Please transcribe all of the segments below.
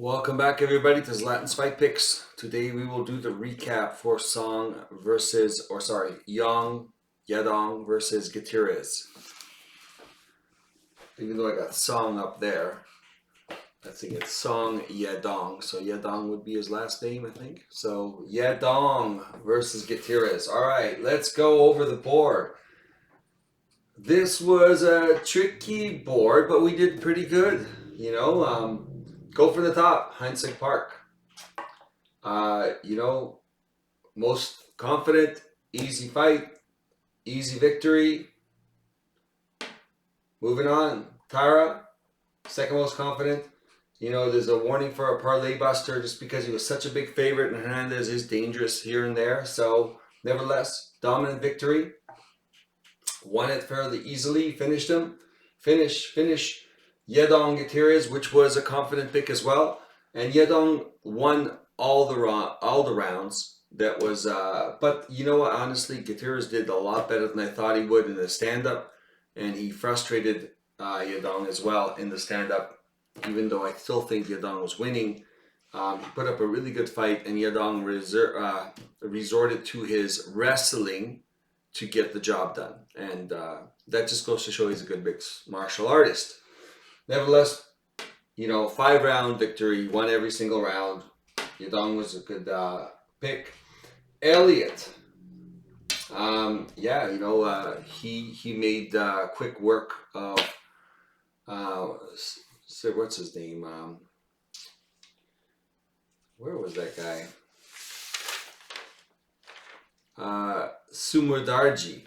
Welcome back, everybody, to Zlatan's Fight Picks. Today we will do the recap for Yadong versus Gutierrez. Even though I got Song up there, I think it's Song Yadong. So Yadong would be his last name, I think. So Yadong versus Gutierrez. All right, let's go over the board. This was a tricky board, but we did pretty good. Go for the top, Hindsight Park. Most confident, easy fight, easy victory. Moving on, Tara, second most confident. There's a warning for a parlay buster just because he was such a big favorite, and Hernandez is dangerous here and there. So, nevertheless, dominant victory. Won it fairly easily, finished him. Finish Yadong Gutierrez, which was a confident pick as well. And Yadong won all the rounds. That was, but you know what? Honestly, Gutierrez did a lot better than I thought he would in the stand-up, and he frustrated Yadong as well in the stand-up. Even though I still think Yadong was winning, he put up a really good fight, and Yadong resorted to his wrestling to get the job done, and that just goes to show he's a good mixed martial artist. Nevertheless, 5-round victory, won every single round. Yadong was a good pick. Elliott, he made quick work of. What's his name? Where was that guy? Sumardarji.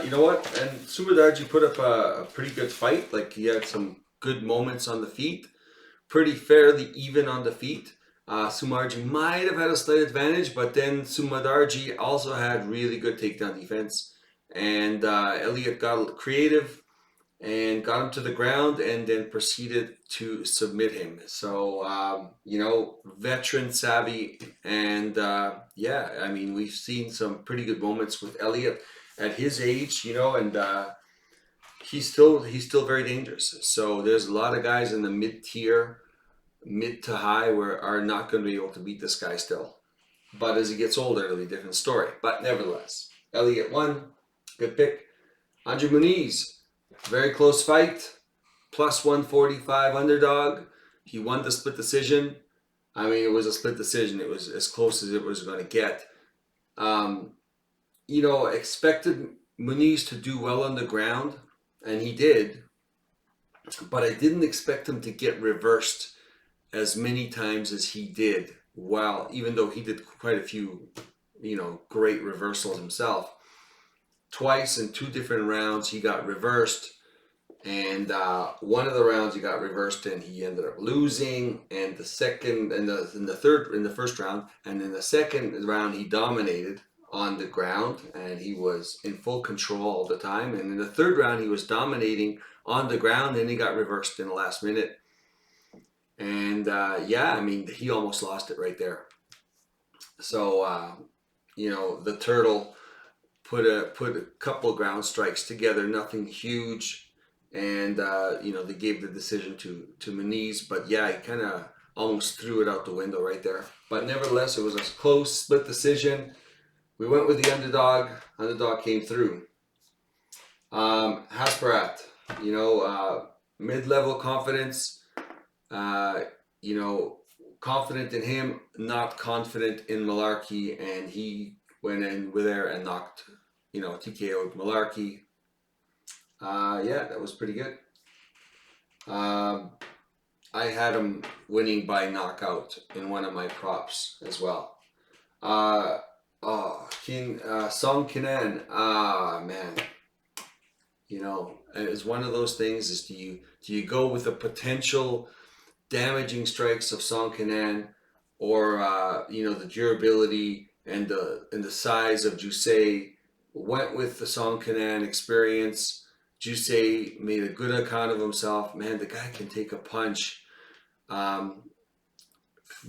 You know what? And Sumardarji put up a pretty good fight. Like, he had some good moments on the feet. Pretty fairly even on the feet. Sumardarji might have had a slight advantage, but then Sumardarji also had really good takedown defense. And Elliott got creative and got him to the ground and then proceeded to submit him. So, veteran savvy. And we've seen some pretty good moments with Elliott at his age, and he's still very dangerous. So there's a lot of guys in the mid-tier, mid to high, are not going to be able to beat this guy still. But as he gets older, it'll be a different story. But nevertheless, Elliott won. Good pick. Andre Muniz, very close fight. Plus 145 underdog. He won the split decision. I mean, it was a split decision. It was as close as it was going to get. Expected Muniz to do well on the ground, and he did. But I didn't expect him to get reversed as many times as he did. Even though he did quite a few, great reversals himself. Twice in 2 different rounds, he got reversed. And one of the rounds he got reversed and he ended up losing. And the second, in the first round, and in the second round he dominated on the ground and he was in full control all the time. And in the third round he was dominating on the ground and he got reversed in the last minute. And he almost lost it right there. So the Turtle put a couple ground strikes together, nothing huge. And, they gave the decision to Muniz. But, he kind of almost threw it out the window right there. But nevertheless, it was a close split decision. We went with the underdog. Underdog came through. Hasparat, mid-level confidence. Confident in him, not confident in Malarkey. And he went in with there and knocked, TKO'd Malarkey. That was pretty good. I had him winning by knockout in one of my props as well. Song Kenan. Man. It's one of those things. Is do you go with the potential damaging strikes of Song Kenan, or the durability and the size of Jusei? Went with the Song Kenan experience. Jusei made a good account of himself. Man, the guy can take a punch.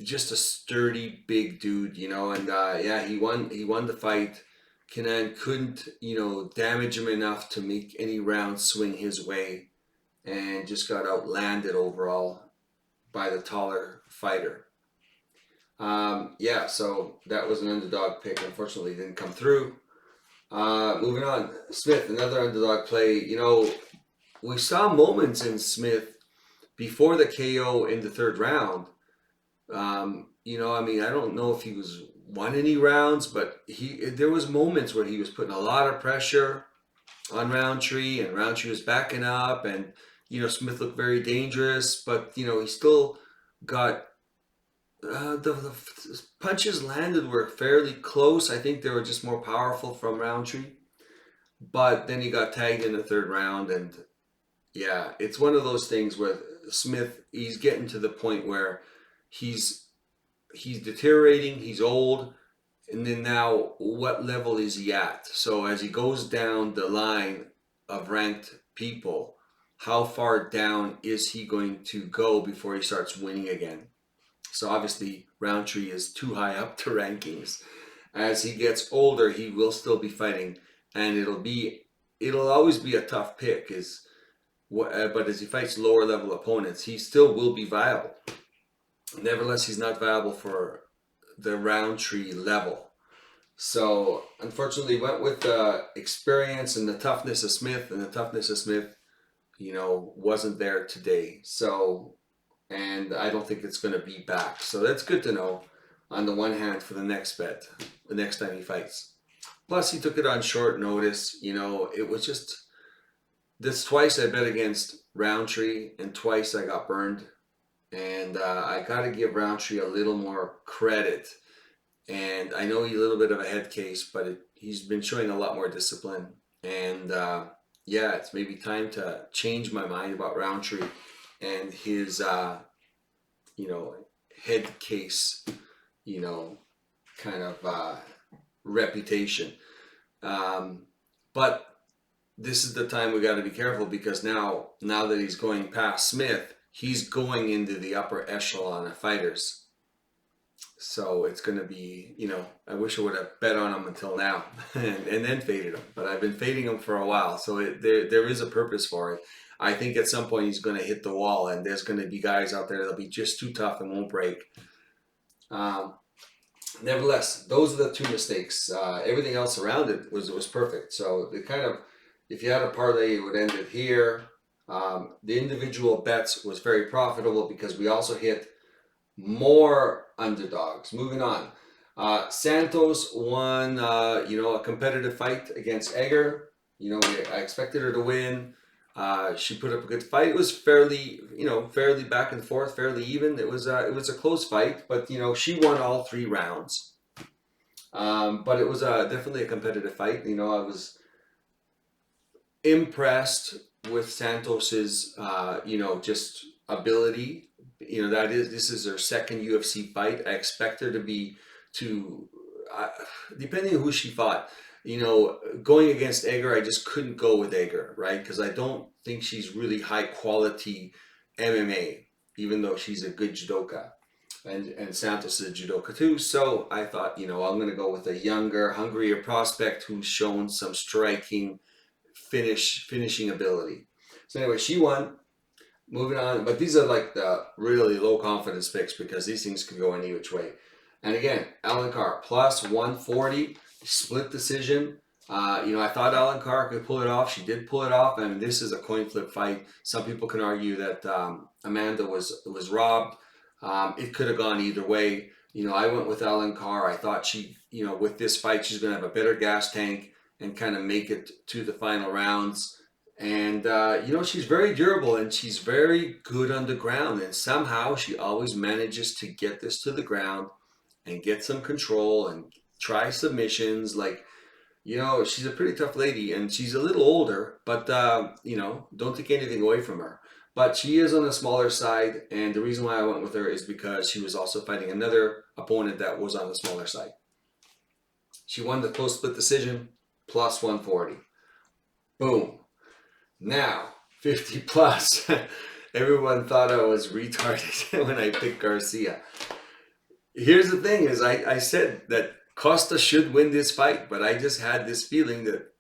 Just a sturdy, big dude, and he won the fight. Kenan couldn't, damage him enough to make any round swing his way, and just got outlanded overall. by the taller fighter. Yeah, so that was an underdog pick. Unfortunately, didn't come through. Moving on, Smith, another underdog play. You know, we saw moments in Smith before the KO in the third round. You know, I mean, I don't know if he was won any rounds, but there was moments where he was putting a lot of pressure on Roundtree, and Roundtree was backing up, and you know, Smith looked very dangerous, but you know, he still got the punches landed were fairly close. I think they were just more powerful from Roundtree, but then he got tagged in the third round, and yeah, it's one of those things where Smith, he's getting to the point where he's deteriorating, he's old, and then now what level is he at? So as he goes down the line of ranked people, how far down is he going to go before he starts winning again? So obviously Roundtree is too high up the rankings. As he gets older, he will still be fighting, and it'll always be a tough pick. But as he fights lower level opponents, he still will be viable. Nevertheless, he's not viable for the Roundtree level. So unfortunately, went with the experience and the toughness of Smith, and the toughness of Smith, you know, wasn't there today. So, and I don't think it's going to be back. So that's good to know on the one hand for the next bet, the next time he fights. Plus, he took it on short notice. You know, it was just this twice I bet against Roundtree, and twice I got burned. And I got to give Roundtree a little more credit. And I know he's a little bit of a head case, but he's been showing a lot more discipline. And yeah, it's maybe time to change my mind about Roundtree and his, you know, head case, you know, kind of reputation. But this is the time we got to be careful, because now that he's going past Smith, he's going into the upper echelon of fighters. So it's going to be, you know, I wish I would have bet on him until now and then faded him. But I've been fading him for a while. So there is a purpose for it. I think at some point he's going to hit the wall, and there's going to be guys out there that'll be just too tough and won't break. Nevertheless, those are the two mistakes. Everything else around it was perfect. So the kind of, if you had a parlay, it would end it here. The individual bets was very profitable because we also hit more underdogs. Moving on. Santos won, you know, a competitive fight against Egger. You know, I expected her to win. She put up a good fight. It was fairly, you know, fairly back and forth, fairly even. It was a close fight, but you know, she won all 3 rounds. But it was definitely a competitive fight. You know, I was impressed with Santos's, you know, just ability. You know, this is her second UFC fight. I expect her to be depending on who she fought. You know, going against Egger, I just couldn't go with Egger, right? Because I don't think she's really high quality MMA, even though she's a good judoka. And Santos is a judoka too. So I thought, you know, I'm going to go with a younger, hungrier prospect who's shown some striking finishing ability. So anyway, she won. Moving on, but these are like the really low confidence picks because these things could go any which way. And again, Alencar plus 140, split decision. You know, I thought Alencar could pull it off. She did pull it off. I mean, this is a coin flip fight. Some people can argue that Amanda was robbed. It could have gone either way. You know, I went with Alencar. I thought she, you know, with this fight, she's going to have a better gas tank and kind of make it to the final rounds. And, you know, she's very durable and she's very good on the ground. And somehow she always manages to get this to the ground and get some control and try submissions. Like, you know, she's a pretty tough lady and she's a little older, but, you know, don't take anything away from her. But she is on the smaller side. And the reason why I went with her is because she was also fighting another opponent that was on the smaller side. She won the close split decision plus 140. Boom. Now, 50 plus. Everyone thought I was retarded when I picked Garcia. Here's the thing is I said that Costa should win this fight, but I just had this feeling that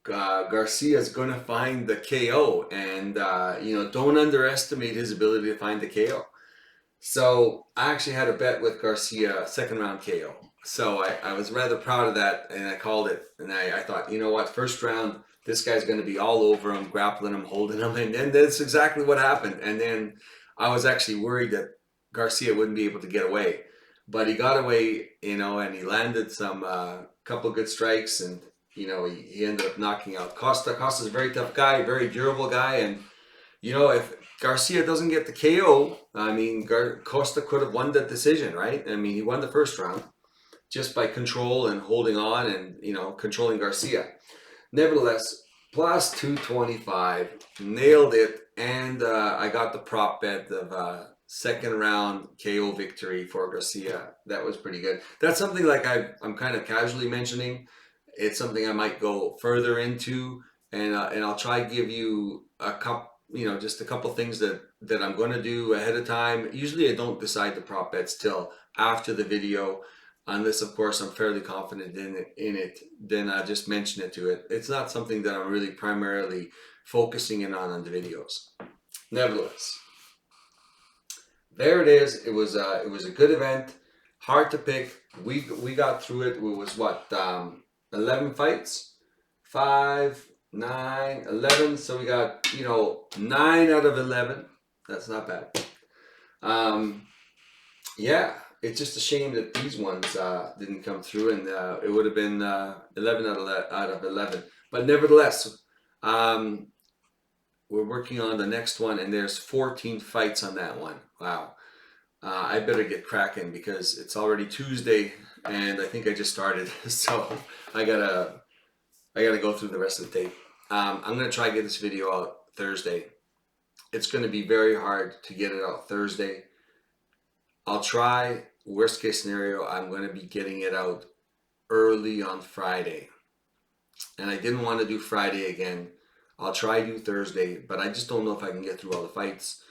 Garcia is going to find the KO. And, you know, don't underestimate his ability to find the KO. So I actually had a bet with Garcia, second round KO. So I was rather proud of that, and I called it. And I thought, you know what, first round, this guy's going to be all over him, grappling him, holding him, and then that's exactly what happened. And then I was actually worried that Garcia wouldn't be able to get away, but he got away, and he landed some couple good strikes, and he ended up knocking out Costa. Costa's a very tough guy, very durable guy, and if Garcia doesn't get the KO, I mean, Costa could have won that decision, right? I mean, he won the first round just by control and holding on and, controlling Garcia. Nevertheless, plus 225, nailed it. And I got the prop bet of second round KO victory for Garcia. That was pretty good. That's something like I'm kind of casually mentioning. It's something I might go further into, and I'll try to give you a couple, just a couple things that I'm going to do ahead of time. Usually I don't decide the prop bets till after the video, unless of course I'm fairly confident in it, then I just mention it to it. It's not something that I'm really primarily focusing in on the videos. Nevertheless, there it is. It was a good event, hard to pick. We got through it. It was what, 11 fights, 5, 9, 11. So we got 9 out of 11. That's not bad. Yeah, it's just a shame that these ones didn't come through, and it would have been 11 out of 11. But nevertheless, we're working on the next one, and there's 14 fights on that one. Wow. I better get cracking because it's already Tuesday, and I think I just started. So I gotta go through the rest of the tape. I'm gonna try to get this video out Thursday. It's gonna be very hard to get it out Thursday. I'll try. Worst case scenario, I'm gonna be getting it out early on Friday. And I didn't want to do Friday again. I'll try to do Thursday, but I just don't know if I can get through all the fights.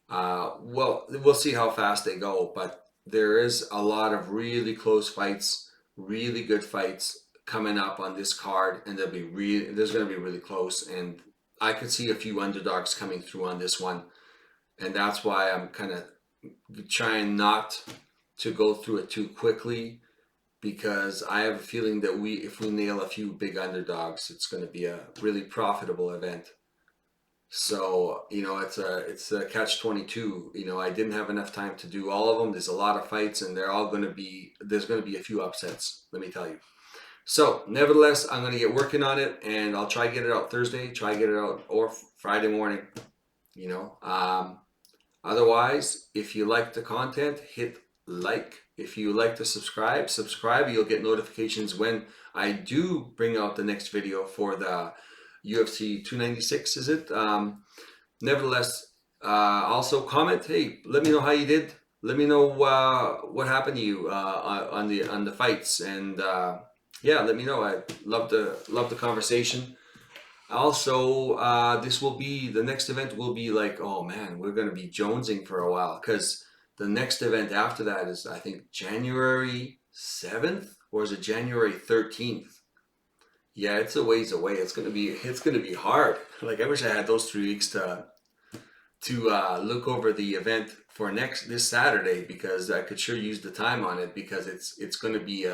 Well, we'll see how fast they go, but there is a lot of really close fights, really good fights coming up on this card, and there's going to be really close, and I could see a few underdogs coming through on this one, and that's why I'm kind of trying not to go through it too quickly, because I have a feeling that if we nail a few big underdogs, it's going to be a really profitable event. So, it's a catch-22. I didn't have enough time to do all of them. There's a lot of fights, and there's going to be a few upsets, let me tell you. So, nevertheless, I'm going to get working on it, and I'll try to get it out Thursday, try to get it out or Friday morning, Otherwise, if you like the content, hit like. If you like to subscribe, you'll get notifications when I do bring out the next video for the UFC 296, is it? Nevertheless, also comment. Hey, let me know how you did. Let me know what happened to you on the fights, and yeah, let me know. I love the conversation. Also, the next event will be like, oh man, we're gonna be jonesing for a while, because the next event after that is, I think, January 7th, or is it January 13th? Yeah, it's a ways away. It's gonna be hard. Like, I wish I had those 3 weeks to look over the event for this Saturday, because I could sure use the time on it, because it's gonna be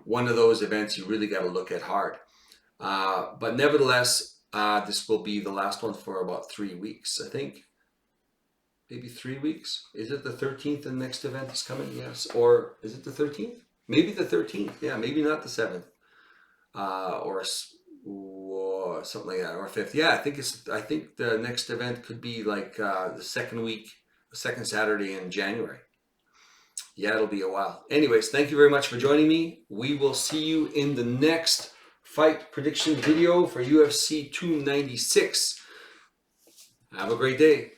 one of those events you really got to look at hard. But nevertheless, this will be the last one for about 3 weeks, I think. Maybe 3 weeks. Is it the 13th the next event is coming? Yes. Or is it the 13th? Maybe the 13th. Yeah, maybe not the 7th. Or something like that, or 5th. Yeah, I think the next event could be like the second Saturday in January. Yeah, it'll be a while. Anyways, thank you very much for joining me. We will see you in the next fight prediction video for UFC 296. Have a great day.